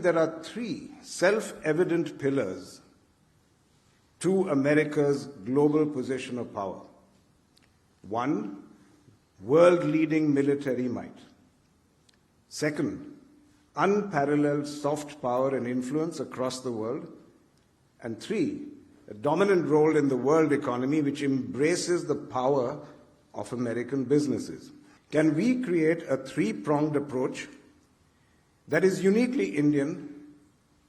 There are three self-evident pillars to America's global position of power. One, world-leading military might. Second, unparalleled soft power and influence across the world. And three, a dominant role in the world economy which embraces the power of American businesses. Can we create a three-pronged approach that is uniquely Indian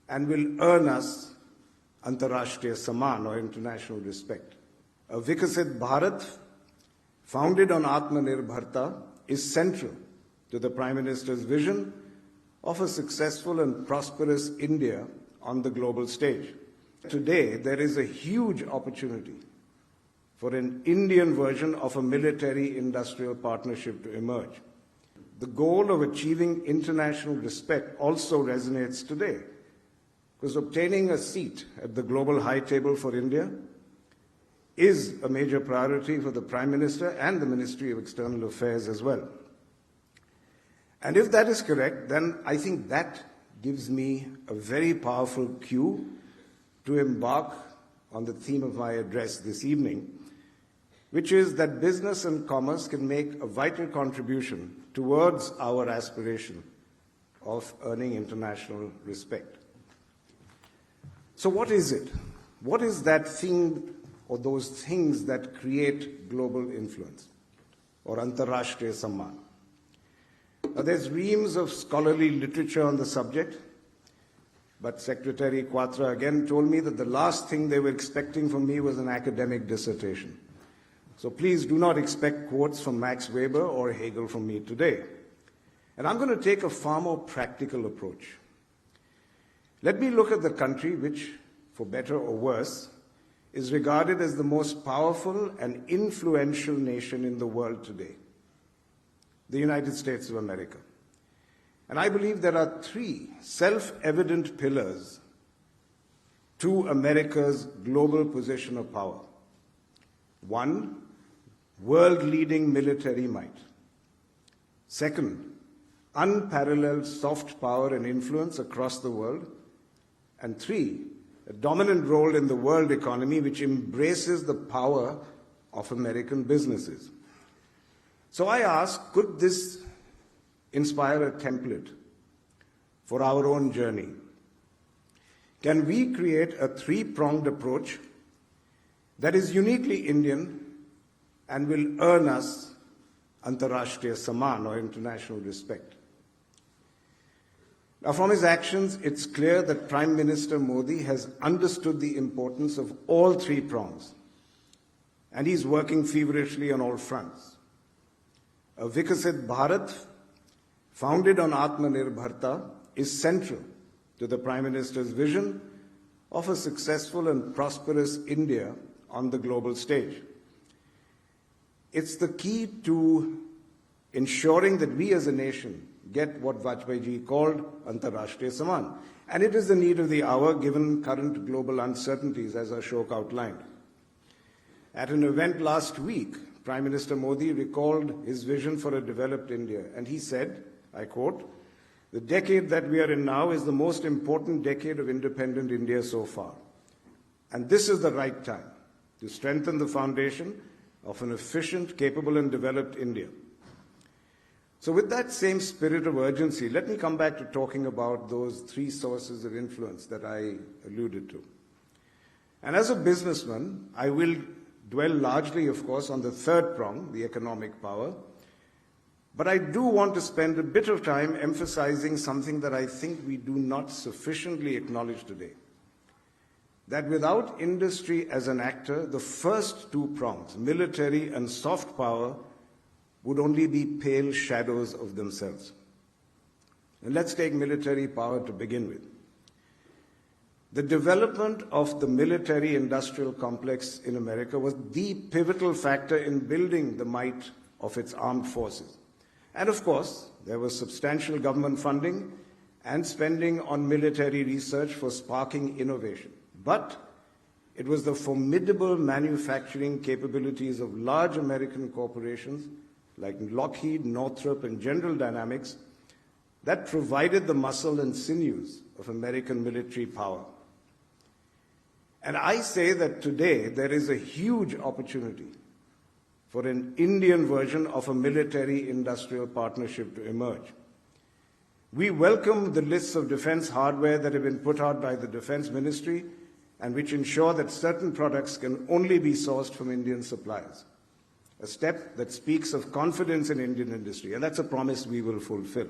and will earn us Antarrashtriya Samman, or international respect? A Vikasit Bharat founded on Atmanirbharta is central to the Prime Minister's vision of a successful and prosperous India on the global stage. Today, there is a huge opportunity for an Indian version of a military-industrial partnership to emerge. The goal of achieving international respect also resonates today, because obtaining a seat at the global high table for India is a major priority for the Prime Minister and the Ministry of External Affairs as well. And if that is correct, then I think that gives me a very powerful cue to embark on the theme of my address this evening, which is that business and commerce can make a vital contribution towards our aspiration of earning international respect. So what is it? What is that thing or those things that create global influence, or Antarrashtriya Samman? Now, there's reams of scholarly literature on the subject, but Secretary Quatra again told me that the last thing they were expecting from me was an academic dissertation. So please do not expect quotes from Max Weber or Hegel from me today. And I'm going to take a far more practical approach. Let me look at the country which, for better or worse, is regarded as the most powerful and influential nation in the world today, the United States of America. And I believe there are three self-evident pillars to America's global position of power. One, world-leading military might. Second, unparalleled soft power and influence across the world. And three, a dominant role in the world economy which embraces the power of American businesses. So I ask, could this inspire a template for our own journey? Can we create a three-pronged approach that is uniquely Indian and will earn us Antarrashtriya Samman, or international respect? Now, from his actions, it's clear that Prime Minister Modi has understood the importance of all three prongs, and he's working feverishly on all fronts. A Vikasit Bharat, founded on Atmanirbharta, is central to the Prime Minister's vision of a successful and prosperous India on the global stage. It's the key to ensuring that we as a nation get what Vajpayee called Antarrashtriya Samman. And it is the need of the hour given current global uncertainties, as Ashok outlined. At an event last week, Prime Minister Modi recalled his vision for a developed India, and he said, I quote, "The decade that we are in now is the most important decade of independent India so far. And this is the right time to strengthen the foundation of an efficient, capable, and developed India." So with that same spirit of urgency, let me come back to talking about those three sources of influence that I alluded to. And as a businessman, I will dwell largely, of course, on the third prong, the economic power. But I do want to spend a bit of time emphasizing something that I think we do not sufficiently acknowledge today. That without industry as an actor, the first two prongs, military and soft power, would only be pale shadows of themselves. And let's take military power to begin with. The development of the military-industrial complex in America was the pivotal factor in building the might of its armed forces. And of course, there was substantial government funding and spending on military research for sparking innovation. But it was the formidable manufacturing capabilities of large American corporations like Lockheed, Northrop, and General Dynamics that provided the muscle and sinews of American military power. And I say that today there is a huge opportunity for an Indian version of a military-industrial partnership to emerge. We welcome the lists of defense hardware that have been put out by the Defense Ministry and which ensure that certain products can only be sourced from Indian suppliers, a step that speaks of confidence in Indian industry, and that's a promise we will fulfill.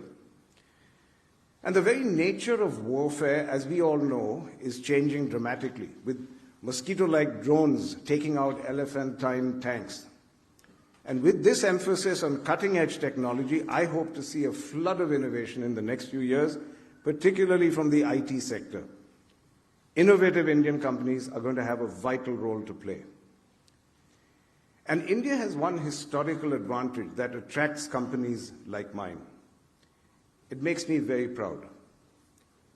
And the very nature of warfare, as we all know, is changing dramatically, with mosquito-like drones taking out elephantine tanks. And with this emphasis on cutting-edge technology, I hope to see a flood of innovation in the next few years, particularly from the IT sector. Innovative Indian companies are going to have a vital role to play. And India has one historical advantage that attracts companies like mine. It makes me very proud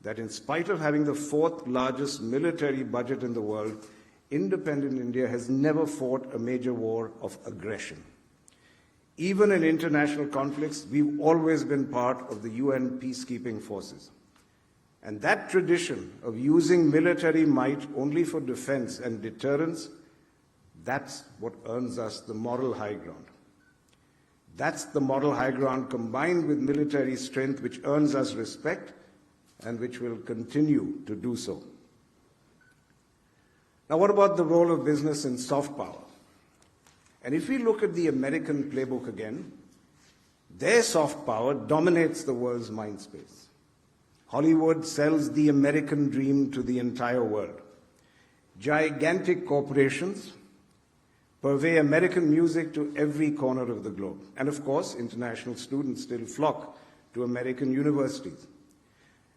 that in spite of having the fourth largest military budget in the world, independent India has never fought a major war of aggression. Even in international conflicts, we've always been part of the UN peacekeeping forces. And that tradition of using military might only for defense and deterrence, that's what earns us the moral high ground. That's the moral high ground combined with military strength which earns us respect and which will continue to do so. Now, what about the role of business in soft power? And if we look at the American playbook again, their soft power dominates the world's mind space. Hollywood sells the American dream to the entire world. Gigantic corporations purvey American music to every corner of the globe. And of course, international students still flock to American universities.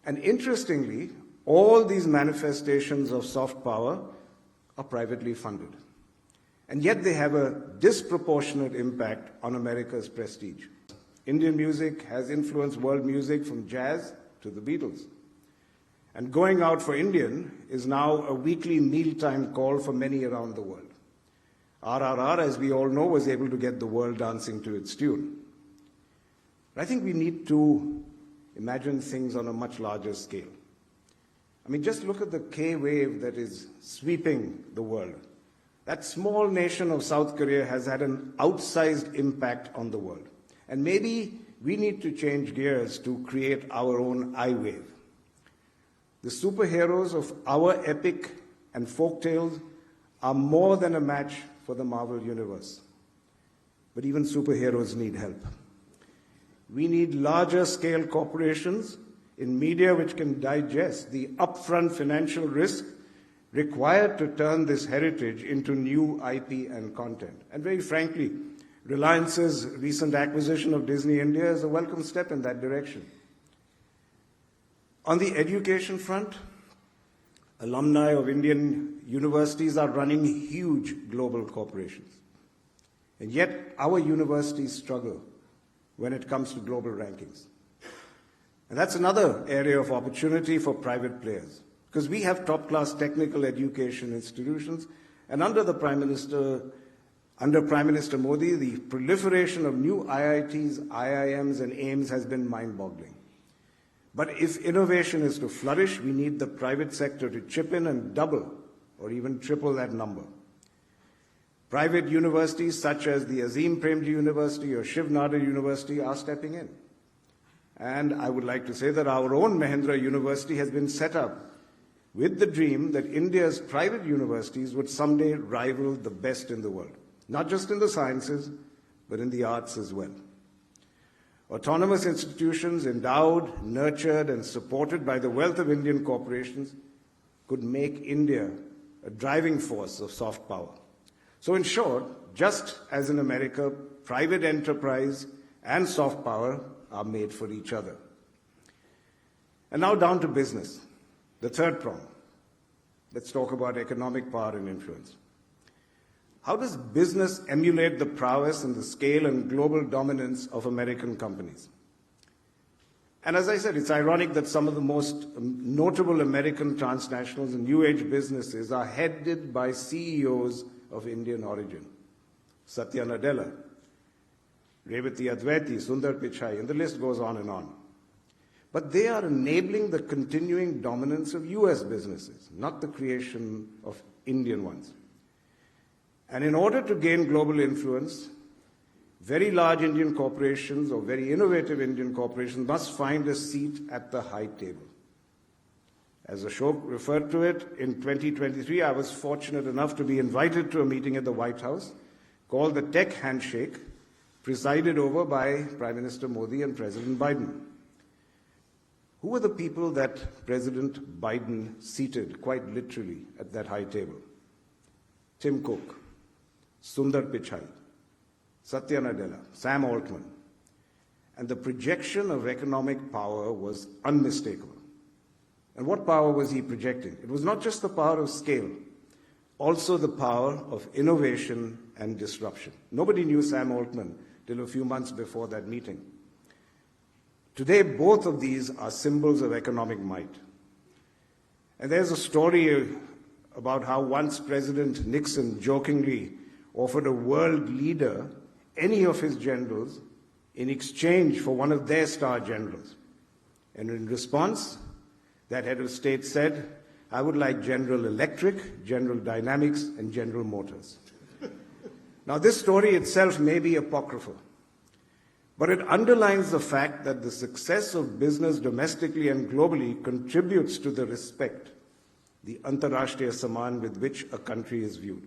And interestingly, all these manifestations of soft power are privately funded. And yet they have a disproportionate impact on America's prestige. Indian music has influenced world music from jazz to the Beatles. And going out for Indian is now a weekly mealtime call for many around the world. RRR, as we all know, was able to get the world dancing to its tune. But I think we need to imagine things on a much larger scale. I mean, just look at the K wave that is sweeping the world. That small nation of South Korea has had an outsized impact on the world. And maybe we need to change gears to create our own I wave. The superheroes of our epic and folk tales are more than a match for the Marvel Universe. But even superheroes need help. We need larger scale corporations in media which can digest the upfront financial risk required to turn this heritage into new IP and content. And very frankly, Reliance's recent acquisition of Disney India is a welcome step in that direction. On the education front, alumni of Indian universities are running huge global corporations. And yet our universities struggle when it comes to global rankings. And that's another area of opportunity for private players, because we have top-class technical education institutions, and under Prime Minister Modi, the proliferation of new IITs, IIMs, and AIMS has been mind-boggling. But if innovation is to flourish, we need the private sector to chip in and double or even triple that number. Private universities such as the Azim Premji University or Shiv Nadar University are stepping in. And I would like to say that our own Mahindra University has been set up with the dream that India's private universities would someday rival the best in the world, not just in the sciences, but in the arts as well. Autonomous institutions endowed, nurtured, and supported by the wealth of Indian corporations could make India a driving force of soft power. So in short, just as in America, private enterprise and soft power are made for each other. And now down to business, the third prong. Let's talk about economic power and influence. How does business emulate the prowess and the scale and global dominance of American companies? And as I said, it's ironic that some of the most notable American transnationals and new age businesses are headed by CEOs of Indian origin. Satya Nadella, Revati Advaiti, Sundar Pichai, and the list goes on and on. But they are enabling the continuing dominance of US businesses, not the creation of Indian ones. And in order to gain global influence, very large Indian corporations or very innovative Indian corporations must find a seat at the high table. As Ashok referred to it, in 2023, I was fortunate enough to be invited to a meeting at the White House called the Tech Handshake, presided over by Prime Minister Modi and President Biden. Who were the people that President Biden seated, quite literally, at that high table? Tim Cook, Sundar Pichai, Satya Nadella, Sam Altman. And the projection of economic power was unmistakable. And what power was he projecting? It was not just the power of scale, also the power of innovation and disruption. Nobody knew Sam Altman till a few months before that meeting. Today, both of these are symbols of economic might. And there's a story about how once President Nixon jokingly offered a world leader any of his generals in exchange for one of their star generals. And in response, that head of state said, "I would like General Electric, General Dynamics, and General Motors." Now, this story itself may be apocryphal, but it underlines the fact that the success of business domestically and globally contributes to the respect, the Antarrashtriya Samman with which a country is viewed.